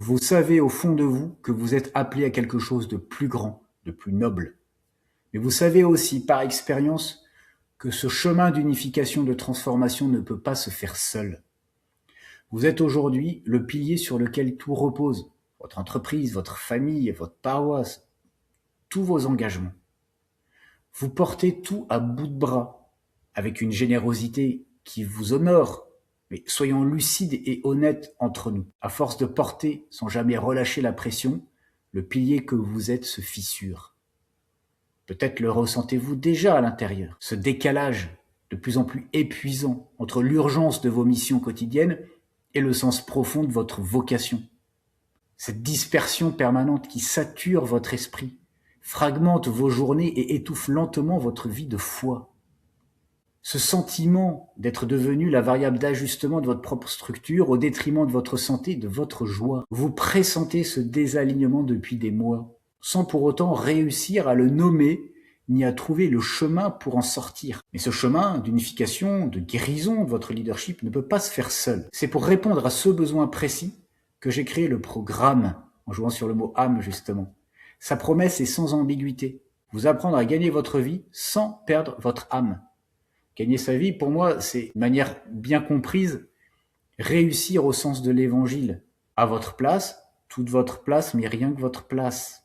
Vous savez au fond de vous que vous êtes appelé à quelque chose de plus grand, de plus noble. Mais vous savez aussi par expérience que ce chemin d'unification, de transformation ne peut pas se faire seul. Vous êtes aujourd'hui le pilier sur lequel tout repose. Votre entreprise, votre famille, votre paroisse, tous vos engagements. Vous portez tout à bout de bras, avec une générosité qui vous honore. Mais soyons lucides et honnêtes entre nous. À force de porter, sans jamais relâcher la pression, le pilier que vous êtes se fissure. Peut-être le ressentez-vous déjà à l'intérieur. Ce décalage de plus en plus épuisant entre l'urgence de vos missions quotidiennes et le sens profond de votre vocation. Cette dispersion permanente qui sature votre esprit, fragmente vos journées et étouffe lentement votre vie de foi. Ce sentiment d'être devenu la variable d'ajustement de votre propre structure au détriment de votre santé, de votre joie. Vous pressentez ce désalignement depuis des mois, sans pour autant réussir à le nommer ni à trouver le chemin pour en sortir. Mais ce chemin d'unification, de guérison de votre leadership ne peut pas se faire seul. C'est pour répondre à ce besoin précis que j'ai créé le programme, en jouant sur le mot âme justement. Sa promesse est sans ambiguïté. Vous apprendre à gagner votre vie sans perdre votre âme. Gagner sa vie, pour moi, c'est, de manière bien comprise, réussir au sens de l'évangile. À votre place, toute votre place, mais rien que votre place.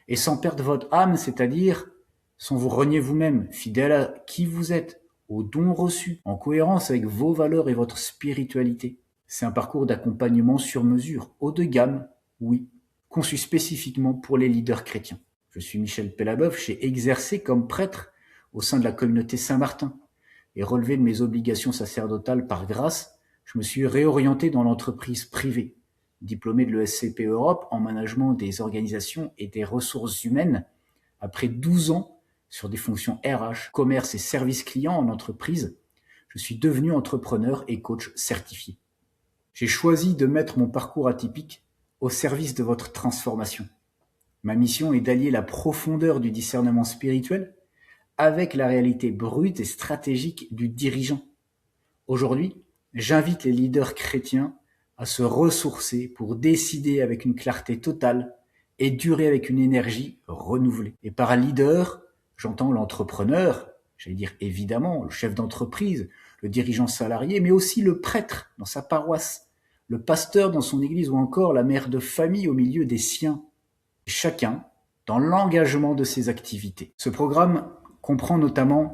Et sans perdre votre âme, c'est-à-dire sans vous renier vous-même, fidèle à qui vous êtes, aux dons reçus, en cohérence avec vos valeurs et votre spiritualité. C'est un parcours d'accompagnement sur mesure, haut de gamme, oui, conçu spécifiquement pour les leaders chrétiens. Je suis Michel Pellaboeuf, j'ai exercé comme prêtre au sein de la communauté Saint-Martin. Et relevé de mes obligations sacerdotales par grâce, je me suis réorienté dans l'entreprise privée. Diplômé de l'ESCP Europe en management des organisations et des ressources humaines, après 12 ans sur des fonctions RH, commerce et service client en entreprise, je suis devenu entrepreneur et coach certifié. J'ai choisi de mettre mon parcours atypique au service de votre transformation. Ma mission est d'allier la profondeur du discernement spirituel avec la réalité brute et stratégique du dirigeant. Aujourd'hui, j'invite les leaders chrétiens à se ressourcer pour décider avec une clarté totale et durer avec une énergie renouvelée. Et par leader, j'entends l'entrepreneur, j'allais dire évidemment le chef d'entreprise, le dirigeant salarié, mais aussi le prêtre dans sa paroisse, le pasteur dans son église ou encore la mère de famille au milieu des siens. Chacun dans l'engagement de ses activités. Ce programme comprend notamment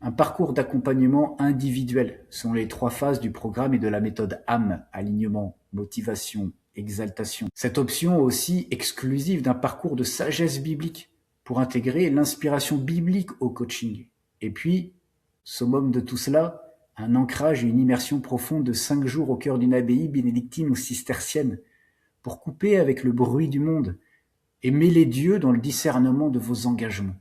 un parcours d'accompagnement individuel selon les 3 phases du programme et de la méthode âme, alignement, motivation, exaltation. Cette option aussi exclusive d'un parcours de sagesse biblique pour intégrer l'inspiration biblique au coaching. Et puis, summum de tout cela, un ancrage et une immersion profonde de 5 jours au cœur d'une abbaye bénédictine ou cistercienne pour couper avec le bruit du monde et mêler Dieu dans le discernement de vos engagements.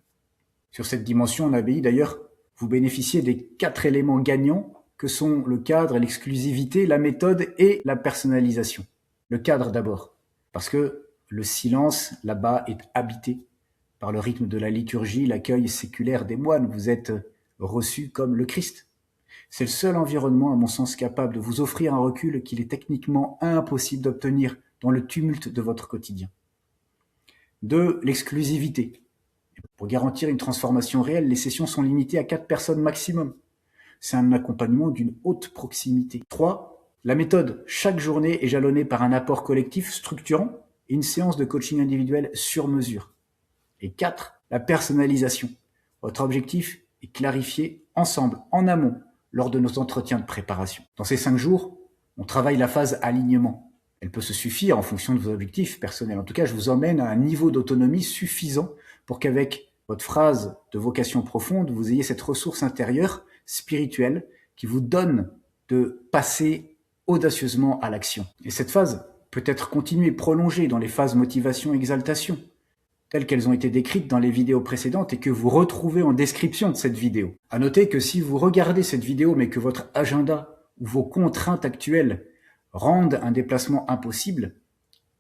Sur cette dimension en abbaye, d'ailleurs, vous bénéficiez des 4 éléments gagnants que sont le cadre, l'exclusivité, la méthode et la personnalisation. Le cadre d'abord, parce que le silence là-bas est habité par le rythme de la liturgie, l'accueil séculaire des moines. Vous êtes reçus comme le Christ. C'est le seul environnement, à mon sens, capable de vous offrir un recul qu'il est techniquement impossible d'obtenir dans le tumulte de votre quotidien. 2. L'exclusivité. Pour garantir une transformation réelle, les sessions sont limitées à 4 personnes maximum. C'est un accompagnement d'une haute proximité. 3. La méthode. Chaque journée est jalonnée par un apport collectif structurant et une séance de coaching individuel sur mesure. Et 4. La personnalisation. Votre objectif est clarifié ensemble, en amont, lors de nos entretiens de préparation. Dans ces 5 jours, on travaille la phase alignement. Elle peut se suffire en fonction de vos objectifs personnels. En tout cas, je vous emmène à un niveau d'autonomie suffisant pour qu'avec votre phrase de vocation profonde, vous ayez cette ressource intérieure, spirituelle, qui vous donne de passer audacieusement à l'action. Et cette phase peut être continuée, prolongée dans les phases motivation-exaltation, telles qu'elles ont été décrites dans les vidéos précédentes et que vous retrouvez en description de cette vidéo. À noter que si vous regardez cette vidéo, mais que votre agenda ou vos contraintes actuelles rendent un déplacement impossible,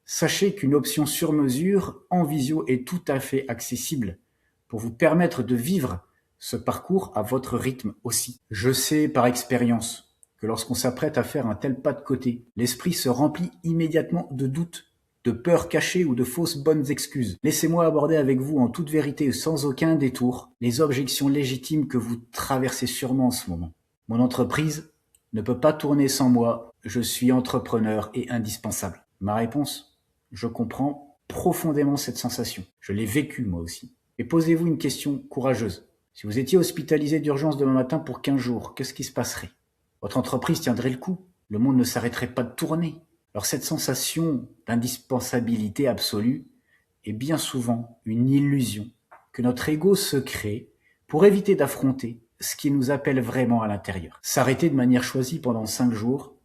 sachez qu'une option sur mesure en visio est tout à fait accessible pour vous permettre de vivre ce parcours à votre rythme aussi. Je sais par expérience que lorsqu'on s'apprête à faire un tel pas de côté, l'esprit se remplit immédiatement de doutes, de peurs cachées ou de fausses bonnes excuses. Laissez-moi aborder avec vous en toute vérité et sans aucun détour les objections légitimes que vous traversez sûrement en ce moment. Mon entreprise ne peut pas tourner sans moi, je suis entrepreneur et indispensable. Ma réponse, je comprends profondément cette sensation. Je l'ai vécue moi aussi. Et posez-vous une question courageuse. Si vous étiez hospitalisé d'urgence demain matin pour 15 jours, qu'est-ce qui se passerait? Votre entreprise tiendrait le coup. Le monde ne s'arrêterait pas de tourner. Alors cette sensation d'indispensabilité absolue est bien souvent une illusion que notre ego se crée pour éviter d'affronter ce qui nous appelle vraiment à l'intérieur. S'arrêter de manière choisie pendant 5 jours,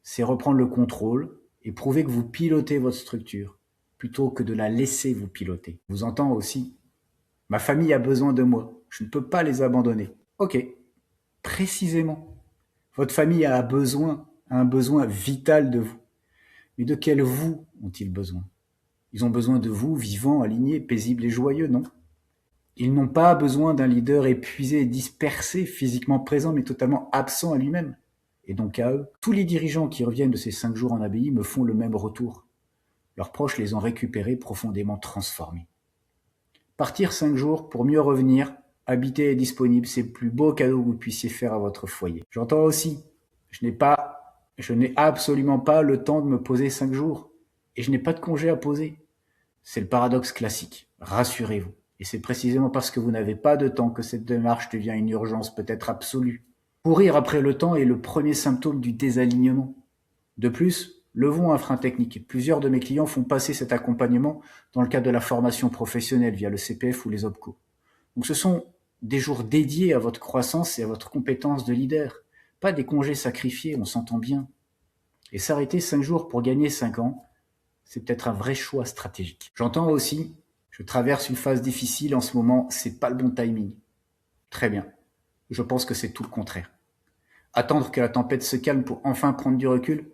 c'est reprendre le contrôle et prouver que vous pilotez votre structure plutôt que de la laisser vous piloter. Vous entendez aussi, ma famille a besoin de moi, je ne peux pas les abandonner. Ok, précisément. Votre famille a un besoin vital de vous. Mais de quel vous ont-ils besoin? Ils ont besoin de vous, vivants, alignés, paisibles et joyeux, non? Ils n'ont pas besoin d'un leader épuisé et dispersé, physiquement présent mais totalement absent à lui-même. Et donc à eux, tous les dirigeants qui reviennent de ces 5 jours en abbaye me font le même retour. Leurs proches les ont récupérés, profondément transformés. Partir 5 jours pour mieux revenir, habiter et disponible, c'est le plus beau cadeau que vous puissiez faire à votre foyer. J'entends aussi, je n'ai absolument pas le temps de me poser 5 jours. Et je n'ai pas de congé à poser. C'est le paradoxe classique. Rassurez-vous. Et c'est précisément parce que vous n'avez pas de temps que cette démarche devient une urgence peut-être absolue. Courir après le temps est le premier symptôme du désalignement. De plus, levons un frein technique. Plusieurs de mes clients font passer cet accompagnement dans le cadre de la formation professionnelle via le CPF ou les OPCO. Donc ce sont des jours dédiés à votre croissance et à votre compétence de leader. Pas des congés sacrifiés, on s'entend bien. Et s'arrêter 5 jours pour gagner 5 ans, c'est peut-être un vrai choix stratégique. J'entends aussi, je traverse une phase difficile en ce moment, c'est pas le bon timing. Très bien. Je pense que c'est tout le contraire. Attendre que la tempête se calme pour enfin prendre du recul,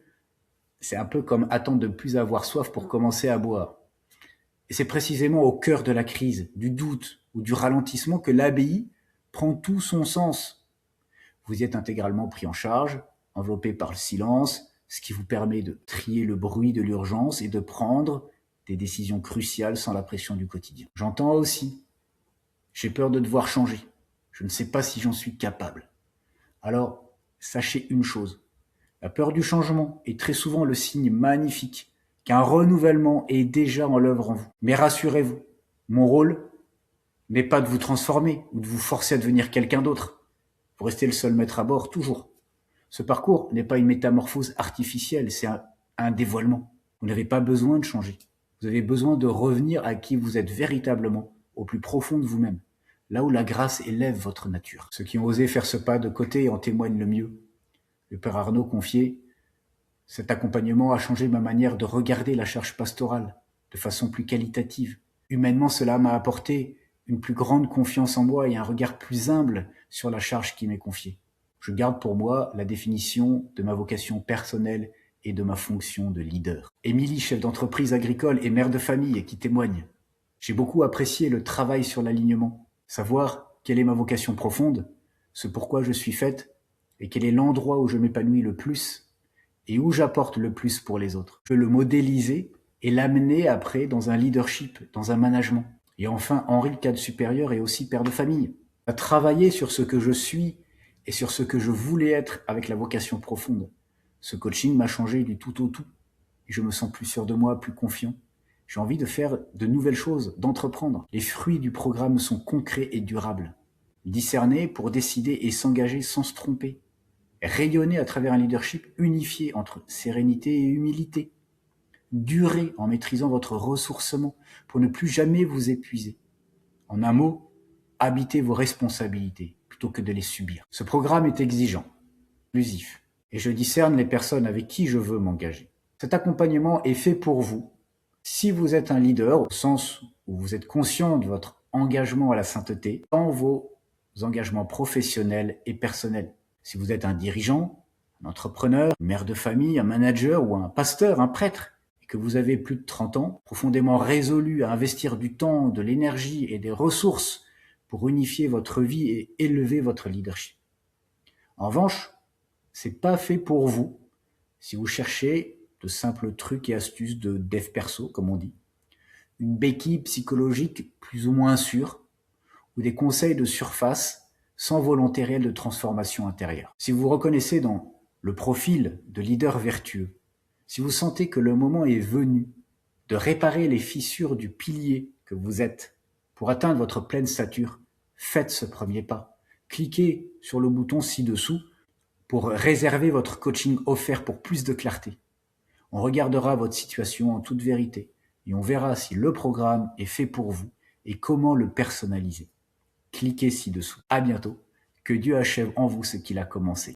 c'est un peu comme attendre de ne plus avoir soif pour commencer à boire. Et c'est précisément au cœur de la crise, du doute ou du ralentissement que l'abbaye prend tout son sens. Vous y êtes intégralement pris en charge, enveloppé par le silence, ce qui vous permet de trier le bruit de l'urgence et de prendre des décisions cruciales sans la pression du quotidien. J'entends aussi, j'ai peur de devoir changer. Je ne sais pas si j'en suis capable. Alors, sachez une chose. La peur du changement est très souvent le signe magnifique qu'un renouvellement est déjà en l'œuvre en vous. Mais rassurez-vous, mon rôle n'est pas de vous transformer ou de vous forcer à devenir quelqu'un d'autre. Vous restez le seul maître à bord, toujours. Ce parcours n'est pas une métamorphose artificielle, c'est un dévoilement. Vous n'avez pas besoin de changer. Vous avez besoin de revenir à qui vous êtes véritablement, au plus profond de vous-même, là où la grâce élève votre nature. Ceux qui ont osé faire ce pas de côté en témoignent le mieux. Le père Arnaud confiait, cet accompagnement a changé ma manière de regarder la charge pastorale de façon plus qualitative. Humainement, cela m'a apporté une plus grande confiance en moi et un regard plus humble sur la charge qui m'est confiée. Je garde pour moi la définition de ma vocation personnelle et de ma fonction de leader. Émilie, chef d'entreprise agricole et mère de famille, qui témoigne. J'ai beaucoup apprécié le travail sur l'alignement, savoir quelle est ma vocation profonde, ce pourquoi je suis faite, et quel est l'endroit où je m'épanouis le plus et où j'apporte le plus pour les autres. Je peux le modéliser et l'amener après dans un leadership, dans un management. Et enfin, Henri, le cadre supérieur, est aussi père de famille. À travailler sur ce que je suis et sur ce que je voulais être avec la vocation profonde. Ce coaching m'a changé du tout au tout. Et je me sens plus sûr de moi, plus confiant. J'ai envie de faire de nouvelles choses, d'entreprendre. Les fruits du programme sont concrets et durables. Discerner pour décider et s'engager sans se tromper. Rayonner à travers un leadership unifié entre sérénité et humilité. Durer en maîtrisant votre ressourcement pour ne plus jamais vous épuiser. En un mot, habitez vos responsabilités plutôt que de les subir. Ce programme est exigeant, inclusif, et je discerne les personnes avec qui je veux m'engager. Cet accompagnement est fait pour vous. Si vous êtes un leader, au sens où vous êtes conscient de votre engagement à la sainteté, dans vos engagements professionnels et personnels. Si vous êtes un dirigeant, un entrepreneur, une mère de famille, un manager ou un pasteur, un prêtre, et que vous avez plus de 30 ans, profondément résolu à investir du temps, de l'énergie et des ressources pour unifier votre vie et élever votre leadership. En revanche, c'est pas fait pour vous si vous cherchez de simples trucs et astuces de dev perso, comme on dit, une béquille psychologique plus ou moins sûre, ou des conseils de surface sans volonté réelle de transformation intérieure. Si vous vous reconnaissez dans le profil de leader vertueux, si vous sentez que le moment est venu de réparer les fissures du pilier que vous êtes pour atteindre votre pleine stature, faites ce premier pas. Cliquez sur le bouton ci-dessous pour réserver votre coaching offert pour plus de clarté. On regardera votre situation en toute vérité et on verra si le programme est fait pour vous et comment le personnaliser. Cliquez ci-dessous. À bientôt. Que Dieu achève en vous ce qu'il a commencé.